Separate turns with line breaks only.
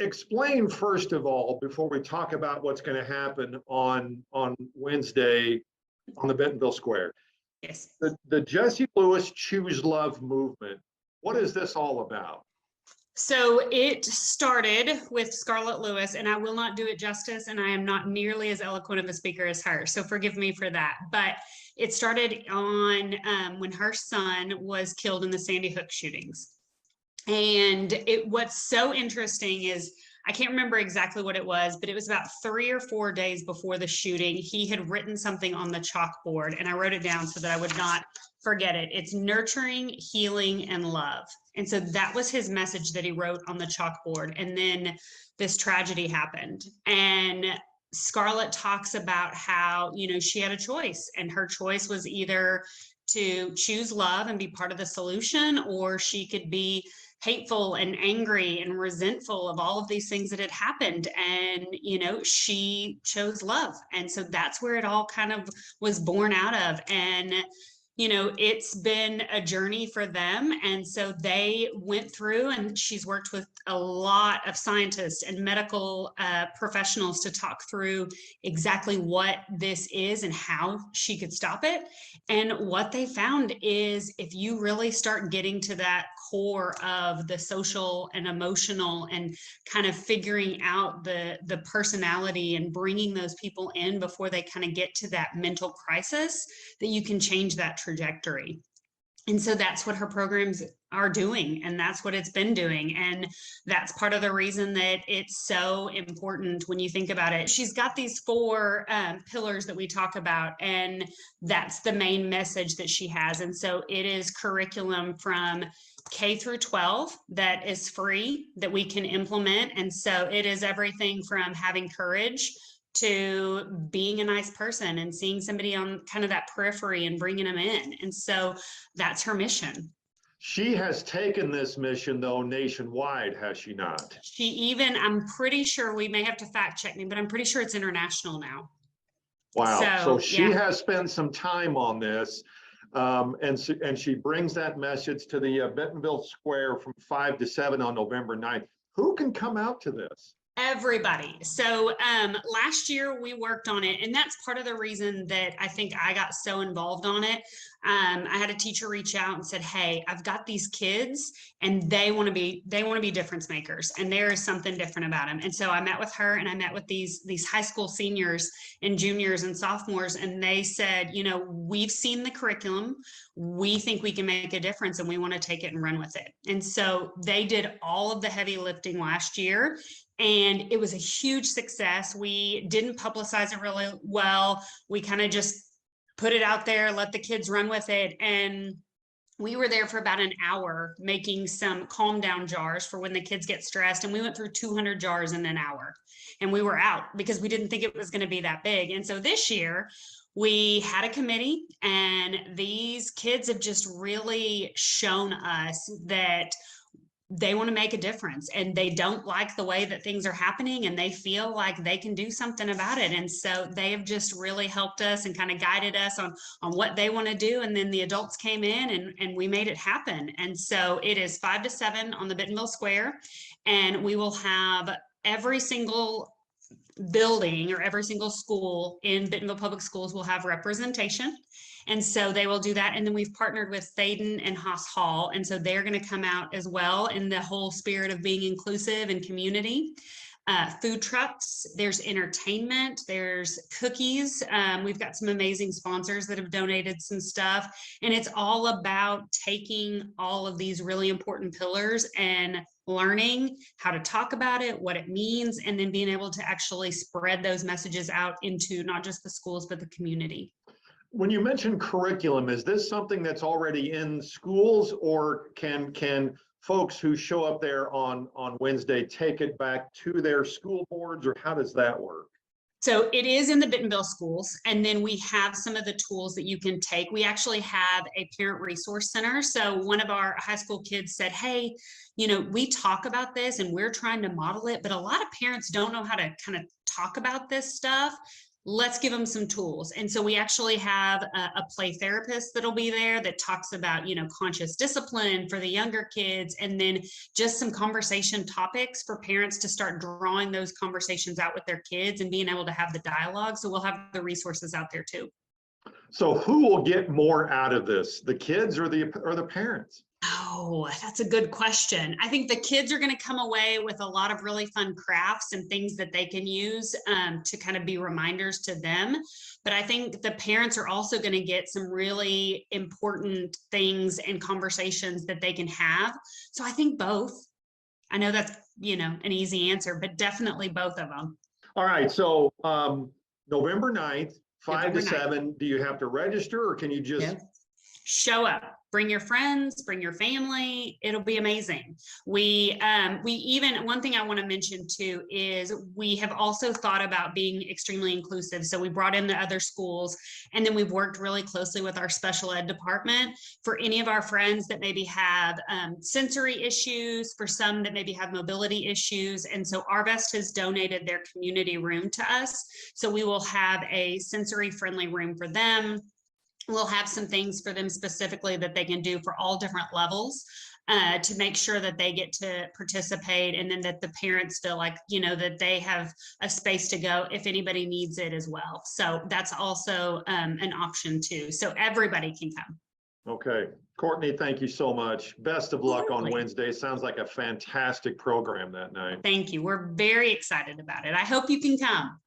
explain first of all, before we talk about what's going to happen on Wednesday on the Bentonville Square.
Yes.
The Jesse Lewis Choose Love movement. What is this all about?
So it started with Scarlett Lewis, and I will not do it justice, and I am not nearly as eloquent of a speaker as her, so forgive me for that. But it started on when her son was killed in the Sandy Hook shootings. And what's so interesting is, I can't remember exactly what it was, but it was about 3 or 4 days before the shooting. He had written something on the chalkboard, and I wrote it down so that I would not forget it. It's nurturing, healing, and love. And so that was his message that he wrote on the chalkboard. And then this tragedy happened. And Scarlett talks about how, she had a choice, and her choice was either to choose love and be part of the solution, or she could be hateful and angry and resentful of all of these things that had happened. And, she chose love. And so that's where it all kind of was born out of. And it's been a journey for them. And so they went through, and she's worked with a lot of scientists and medical professionals to talk through exactly what this is and how she could stop it. And what they found is, if you really start getting to that core of the social and emotional and kind of figuring out the personality and bringing those people in before they kind of get to that mental crisis, that you can change that trajectory. And so that's what her programs are doing, and that's what it's been doing. And that's part of the reason that it's so important when you think about it. She's got these 4 pillars that we talk about, and that's the main message that she has. And so it is curriculum from K through 12 that is free, that we can implement. And so it is everything from having courage to being a nice person and seeing somebody on kind of that periphery and bringing them in. And so that's her mission.
She has taken this mission, though, nationwide, has she not?
I'm pretty sure, we may have to fact check me, but I'm pretty sure it's international now.
Wow. So she has spent some time on this. And she brings that message to the Bentonville Square from 5 to 7 on November 9th. Who can come out to this?
Everybody. So last year we worked on it, and that's part of the reason that I think I got so involved on it. I had a teacher reach out and said, "Hey, I've got these kids, and they want to be difference makers, and there is something different about them." And so I met with her, and I met with these high school seniors and juniors and sophomores, and they said, "We've seen the curriculum. We think we can make a difference, and we want to take it and run with it." And so they did all of the heavy lifting last year. And it was a huge success. We didn't publicize it really well. We kind of just put it out there, let the kids run with it. And we were there for about an hour making some calm down jars for when the kids get stressed. And we went through 200 jars in an hour, and we were out because we didn't think it was going to be that big. And so this year we had a committee, and these kids have just really shown us that they want to make a difference, and they don't like the way that things are happening, and they feel like they can do something about it. And so they have just really helped us and kind of guided us on what they want to do. And then the adults came in, and we made it happen. And so it is 5 to 7 on the Bentonville Square, and we will have every single building or every single school in Bentonville Public Schools will have representation. And so they will do that. And then we've partnered with Thaden and Haas Hall. And so they're going to come out as well in the whole spirit of being inclusive and community. Food trucks, there's entertainment, there's cookies. We've got some amazing sponsors that have donated some stuff. And it's all about taking all of these really important pillars and learning how to talk about it, what it means, and then being able to actually spread those messages out into not just the schools, but the community.
When you mention curriculum, is this something that's already in schools, or can folks who show up there on Wednesday take it back to their school boards, or how does that work?
So it is in the Bentonville schools, and then we have some of the tools that you can take. We actually have a parent resource center. So one of our high school kids said, "Hey, we talk about this and we're trying to model it, but a lot of parents don't know how to kind of talk about this stuff. let's give them some tools. And so we actually have a play therapist that'll be there that talks about, conscious discipline for the younger kids, and then just some conversation topics for parents to start drawing those conversations out with their kids and being able to have the dialogue. So we'll have the resources out there too.
So who will get more out of this, the kids or the parents?
Oh, that's a good question. I think the kids are going to come away with a lot of really fun crafts and things that they can use to kind of be reminders to them. But I think the parents are also going to get some really important things and conversations that they can have. So I think both. I know that's, an easy answer, but definitely both of them.
All right. So November 9th, 5
November
to 7, do you have to register or can you just
show up? Bring your friends, bring your family. It'll be amazing. We even, one thing I want to mention too is we have also thought about being extremely inclusive. So we brought in the other schools, and then we've worked really closely with our special ed department for any of our friends that maybe have sensory issues, for some that maybe have mobility issues. And so Arvest has donated their community room to us. So we will have a sensory friendly room for them. We'll have some things for them specifically that they can do for all different levels to make sure that they get to participate, and then that the parents feel like, that they have a space to go if anybody needs it as well. So that's also an option too. So everybody can come.
Okay. Courtney, thank you so much. Best of luck on Wednesday. Sounds like a fantastic program that night.
Thank you. We're very excited about it. I hope you can come.